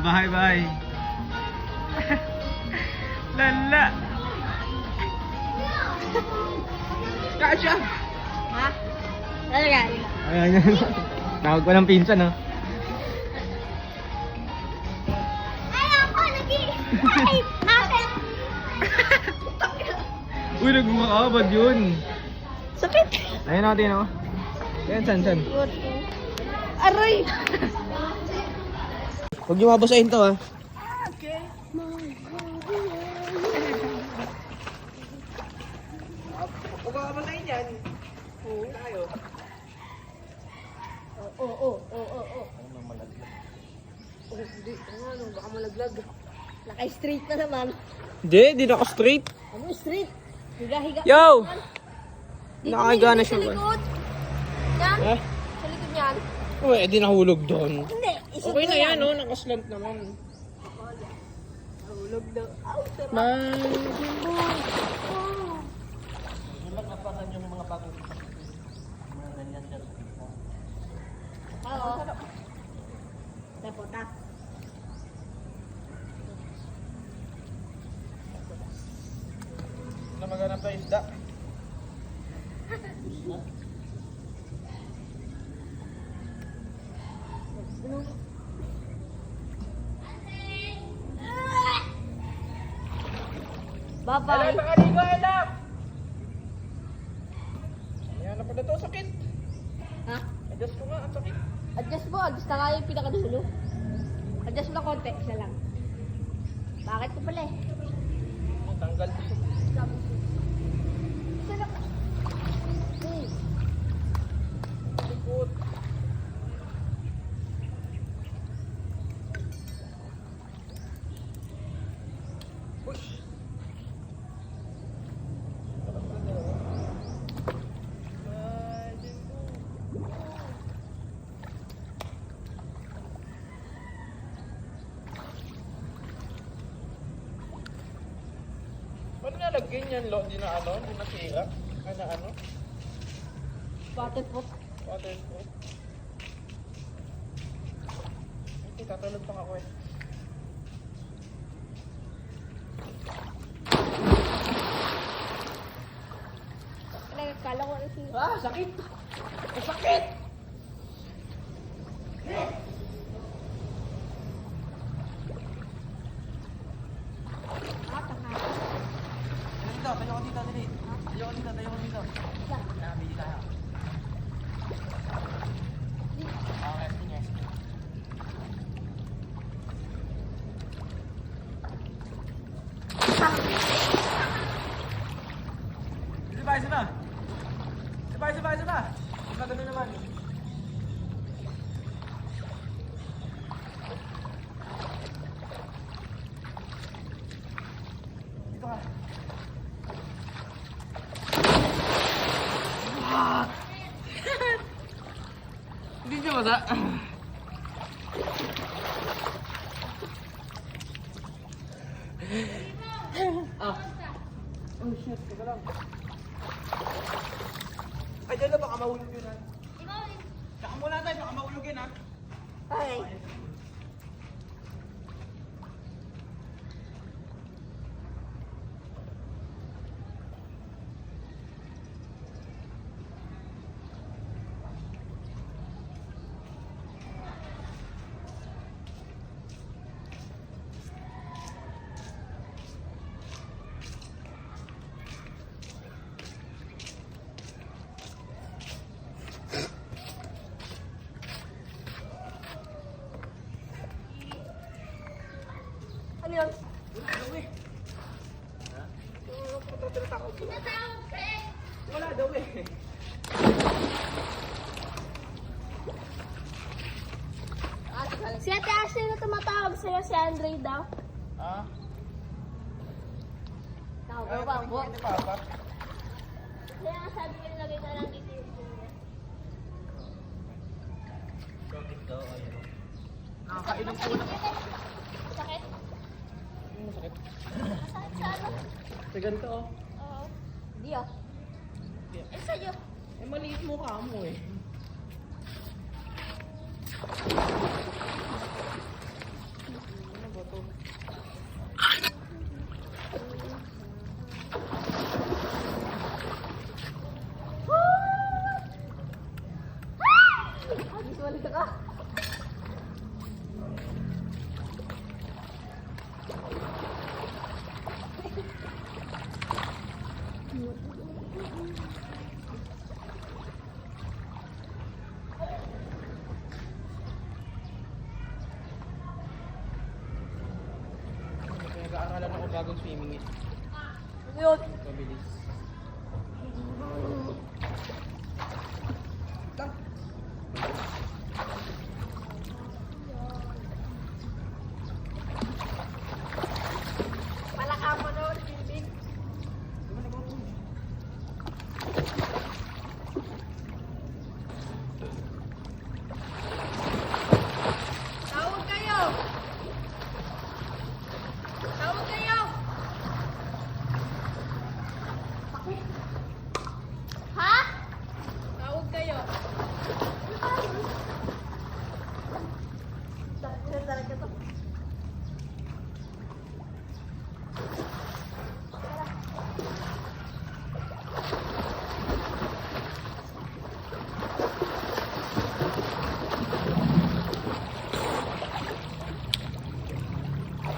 Bye bye. Lala. Kasha. Ha? Ano yan? Ayan yan. Tawag ko ng pinsan, no? Ay, ako! Ay! Akin! Uy, nagmukabad yun. Sakit! Ayan natin, no? Ayan, san? Aray! Huwag niyo mabasahin to, ha? Okay. Huwag ka mabasahin yan. Oo. Tayo. Oo. Hindi. Ano, baka malaglag. Naka-straight na naman. Hindi, di naka-straight. Ano, straight? Higa-higa. Yo! Dito, Nakahiga na dito, siya sa ba? likod. Yan. Eh? Sa likod yan. Uy, di nahulog doon. Hindi. Isip Okay mo na yan, no? Nakaslant naman. Hulog daw. Aw, sarap. Oo. Tapos. Na maghanap tayo isda. Bye-bye. Nakaligo, Ella! Ayan na pala to, sakit. Ha? Adjust ko nga, ang sakit. Adjust mo. Adjust na nga yung pinakadulo. Adjust mo na konti. Isa lang. Bakit ko pala eh? Tanggal. Isa lang. Likod. Push. Paano nalagyan yan, Lo? Di na ano? Di na sira? Ano? Waterproof. Waterproof. Hindi, tatulog pang ako eh. Kala ko ano siya. Ah, sakit! Sakit! Dito, tayo ko dito, dali. Tayo ko dito. Kaya, bili tayo. Okay, sige. Isa na. Isa na naman. Dito ka. Hindi siya mata. Ah. Oh shit, teka lang. Ay, dyan na baka mahulog yun, ha? Saka muna tayo, baka mahulog yun, ha? Okay. Ano yun? Wala daw eh. Si Ate Ashley na tumatawag sa'yo, si Andre daw. Ha? Tawag ba po? Hindi papa. Kaya nga sabi ko nilagay na lang dito yung phone niya. Bakit daw? Ayaw. Nakakainom po na. Sakit? Masakit. Masakit sa ano? Sa ganito, oh. Oo. Hindi ah. Eh sa'yo. Eh, maliit mo ka mo eh. Ano ba to? Visual ka. Nag-aaralan ako bagong swimming eh. Yun. Mabilis. Lang. Palaka mo noon, Bimbing. Di ba nag-open? Tawag kayo! Tawag kayo! Ha? Tawag kayo. Talaga to.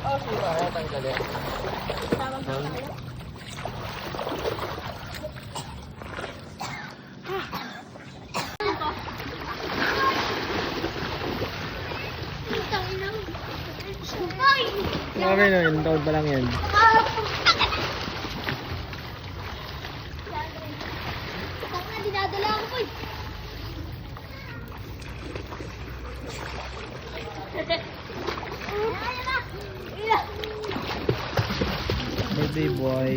Ah, sira. Kaya tanggalin. Tawag tayo. Okay na, ilang taon pa lang yan. Dinadala ako po. Birthday boy.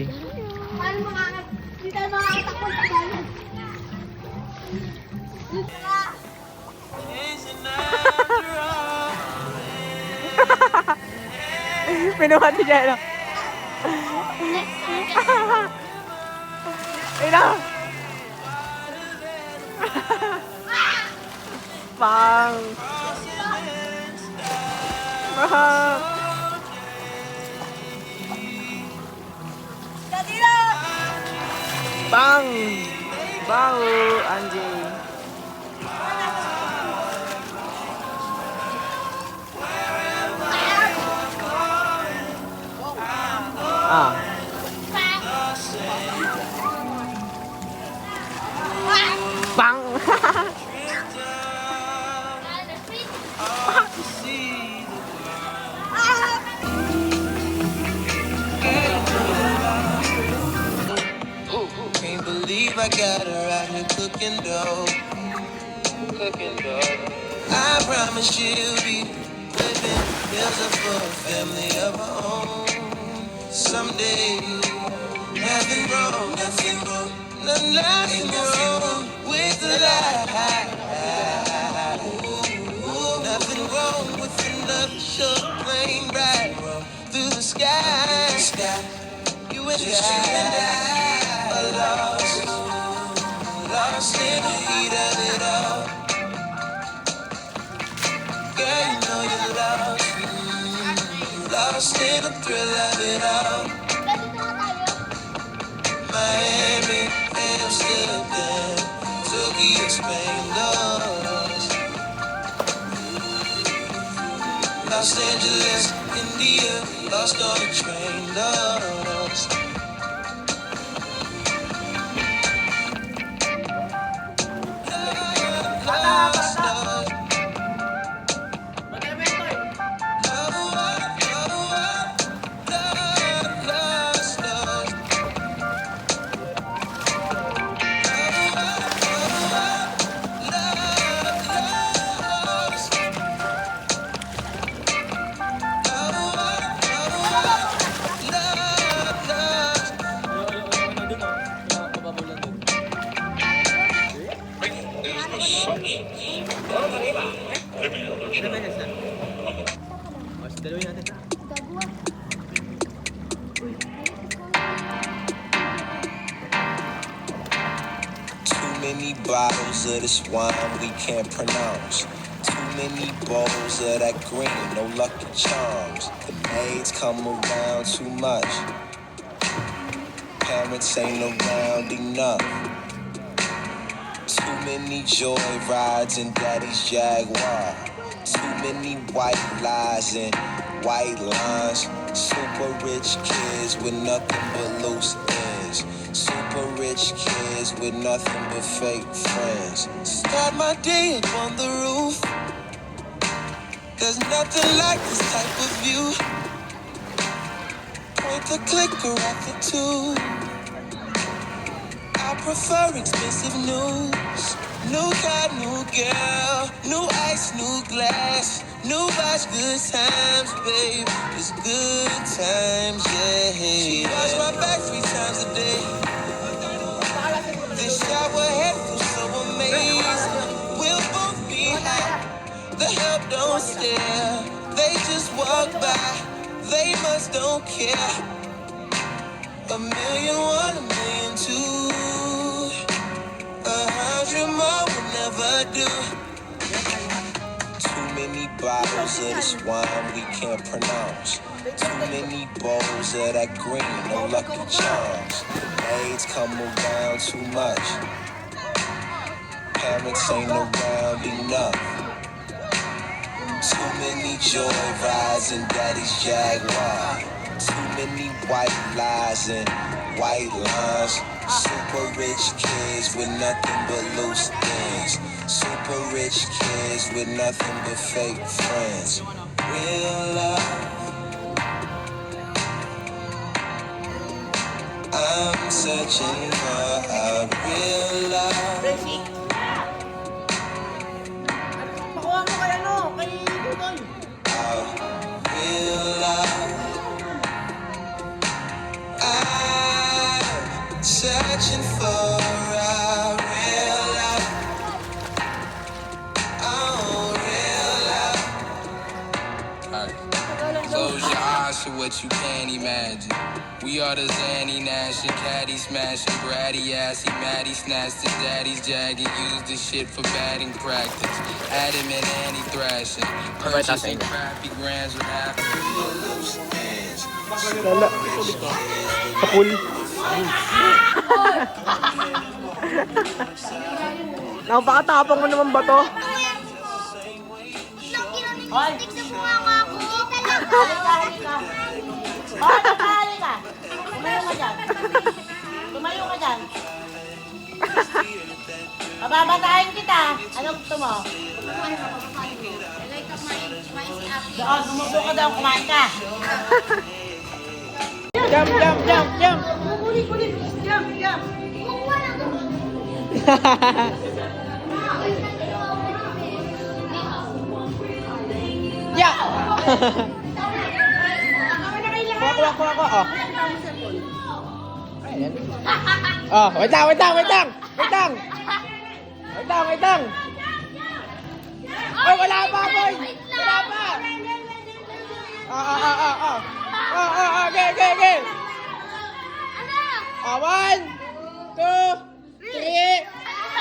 Paano makakap? Hindi tayo makakatakbo sa bayan. Pinuha si Jello. Ina! Bang! Bang! Kadira! Bang! Bang! Anjing! Ah. Bang! Can't believe I got her out here cooking dough. I promise she'll be living hills up for a family of her own. Someday, nothing wrong, nothing wrong with the life. Nothing wrong with another short plane ride through the sky. You and I are lost in the heat of it all. Girl, you know you're lost in the thrill of it all. Miami, Amsterdam, Tokyo, Spain, lost. Los Angeles, India, lost on a train, lost. Dalawin natin. Too many bottles of this wine we can't pronounce. Too many bowls of that green, no Lucky Charms. The maids come around too much. Parents ain't around enough. Too many joy rides in daddy's Jaguar. Too many white lies and white lines. Super rich kids with nothing but loose ends. Super rich kids with nothing but fake friends. Start my day up on the roof. There's nothing like this type of view. Point the clicker at the tube. I prefer expensive news. New car, new girl, new ice, new glass, new watch, good times, babe. It's good times, yeah. She wash my back 3 times a day. This shower head feels so amazing. We'll both be hot. The help don't stare. They just walk by. They must don't care. 1,000,001, 1,000,002. 100 more will never do. Too many bottles of this wine we can't pronounce. Too many bowls of that green, no Lucky Charms. The maids come around too much. Parents ain't around enough. Too many joy rides in daddy's Jaguar. Too many white lies and white lines. Super rich kids with nothing but loose ends. Super rich kids with nothing but fake friends. Real love. I'm searching for a real love. Pakuha mo kay ano, kay Tutoy. A real love. I'm searching for a real love. Oh, real love. Alright. Close your eyes to what you can't imagine. We are the Zanny Nashing, Caddy smashing, bratty assy, Maddie snatched his daddy's jagging, used the shit for batting practice. Adam and Annie thrashing, purchasing crappy grands with half loose ends. Lala. Sa pool. Napakatapang mo naman ba to? Hoy! Halika. Halika. Tumayo ka dyan. Tumayo ka dyan. Mababatayin kita. Anong gusto mo? Doon, gumusto ka doon. Kumain ka. Jump, jump, jump, jump! Kulit. Jump. Yeah! Kuha. Oh. Ayan. Oh, wait lang! Ay, wala pa, boy! Wala pa! Okay. 1, 2, 3,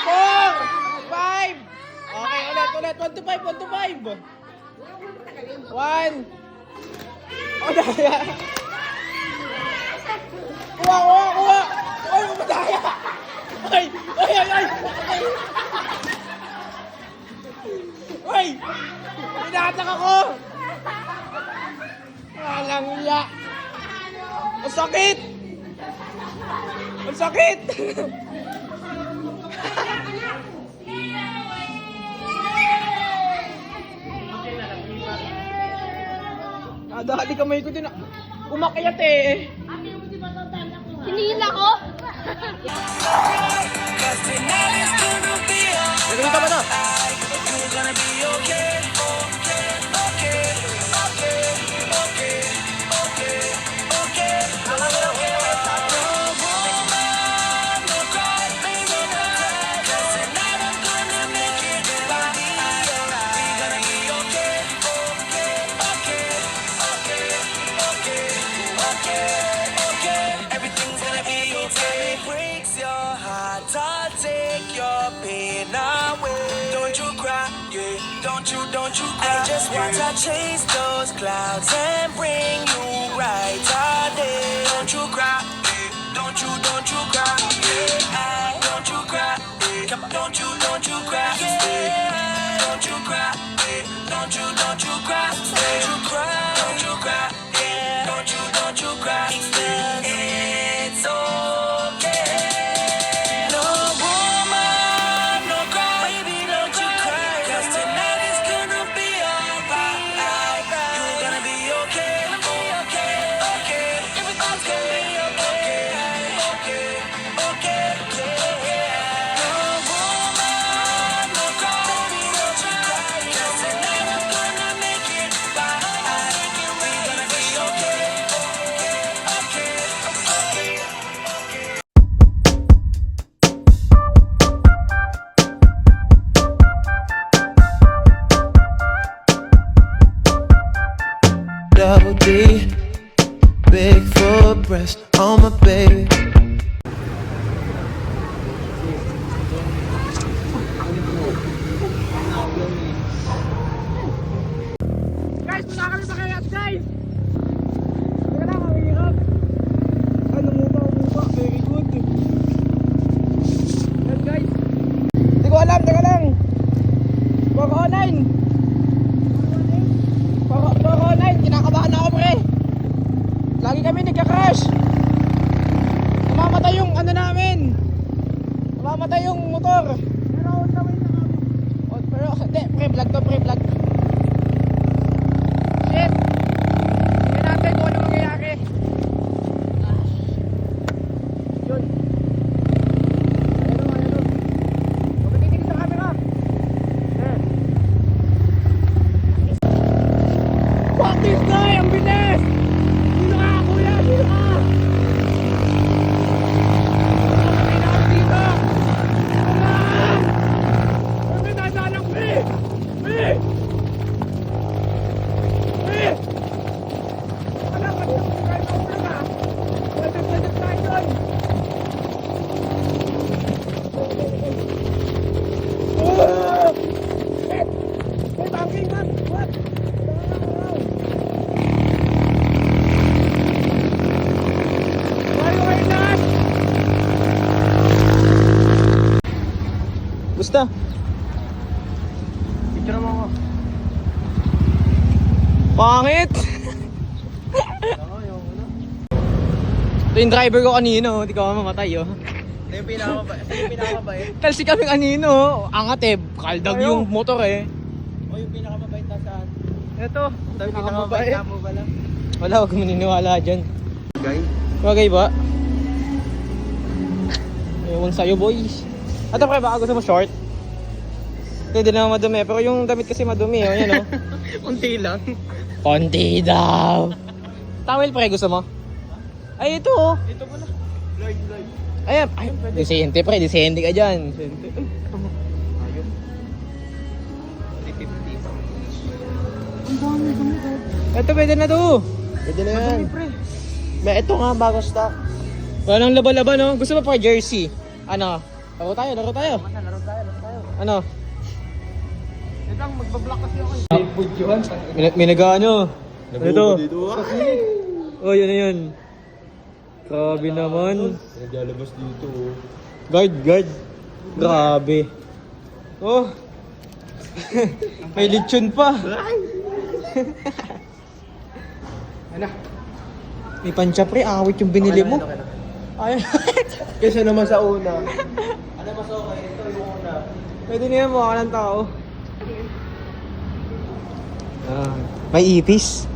4, 5. Okay, ulit. 1 to 5. 1. Oh, daya. Kuha. Ay, umadaya. Ay. Ay, pinatak ako. Walang iya. Ang sakit. Dali kamay ko din. Umakyat eh. Hinihila ko? Nagawin ka ba to? Everything's gonna be okay. Breaks your heart, I'll take your pain away. Don't you cry, yeah. don't you cry. Just watch I chase those clouds and bring you right out there. Don't you cry, don't you cry, yeah. Don't you cry, come on, don't you cry, yeah. Don't you cry, don't you cry, don't you cry, don't you cry, yeah. Don't you cry, it's okay. No woman, no cry, baby, don't you cry. 'Cause tonight is gonna be alright. You're gonna be okay, okay, okay. Everything's gonna be okay, okay, okay, yeah. No woman, no cry, baby, don't you cry. 'Cause tonight I'm gonna make it right. We're gonna be okay, okay, okay, okay. Double D, big full breast on my baby. Guys, wala kami makayat, guys! Teka lang, ang hirap. Ano mupa, very good. Yan, guys. Hindi ko alam, teka lang. Puro online. Puro online, kinakabahan ako, pre. Lagi kami nagka-crash. Namamatay yung ano namin. Namamatay yung motor. Pero, hindi, pre-vlog to, pre-vlog. Shit! Tingnan natin kung ano mangyayari. Yun. Ayan o. Huwag matitigil sa camera. Ayan. Fuck this guy! Ang bilis! Sino ka, kuya? Sino ka? Ang dito! Alam! Ang nasaan ang pre! Pre! Eh! Alam ka dito kung kahit ako lang ha! Pwede tayo doon! Oh! Shit! May banking man! What? Tayo kayo lahat! Gusto? Picture mo ako. Pangit! Ito yung driver ko kanino, hindi ka mamatay oh. Ito yung pinakamabait. Talsi kami kanino, angat eh, kaldag yung motor eh. O yung pinakamabait na saan? Ito, Ito yung pinakamabait na mo ba lang? wala, huwag maniniwala dyan. Guy? Bagay ba? Ewan sa'yo boys. Ato pre, baka gusto mo short? Hindi naman madumi, pero yung damit kasi madumi oh, yan oh. Unti lang. Konti daw. Towel pre, gusto mo? Ay, ito oh. Ito pala. Lloyd. Ayan, ay, disente pre, disente ka dyan. Ayun. 350. Ito, pwede na to. Pwede na yan. May ito nga, bago stock. Walang laba-laba no? Gusto mo pa jersey? Ano? Laro tayo. Laro tayo. Ano? Ito lang, magbablock kasi ako. May nag-ano? Ito. Oh, yun na yun. Grabe naman. Naglalabas dito. Guard. Grabe. Oh. May lechon pa. Ano? May pancha pre, awit yung binili mo. Ay. Kesa naman sa una. Ano mas okay? Ito yung una. Pwede na yan, mukha ng tao. May ipis.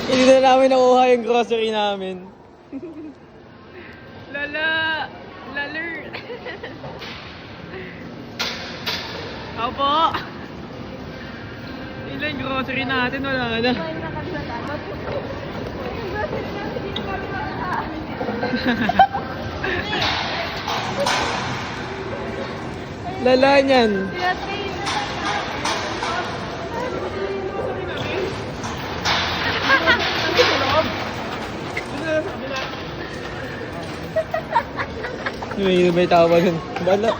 Hindi na namin nakuha yung grocery namin. Laler. Opo. Ilan grocery natin, wala na. Lala niyan. May tao ba dun? Bala.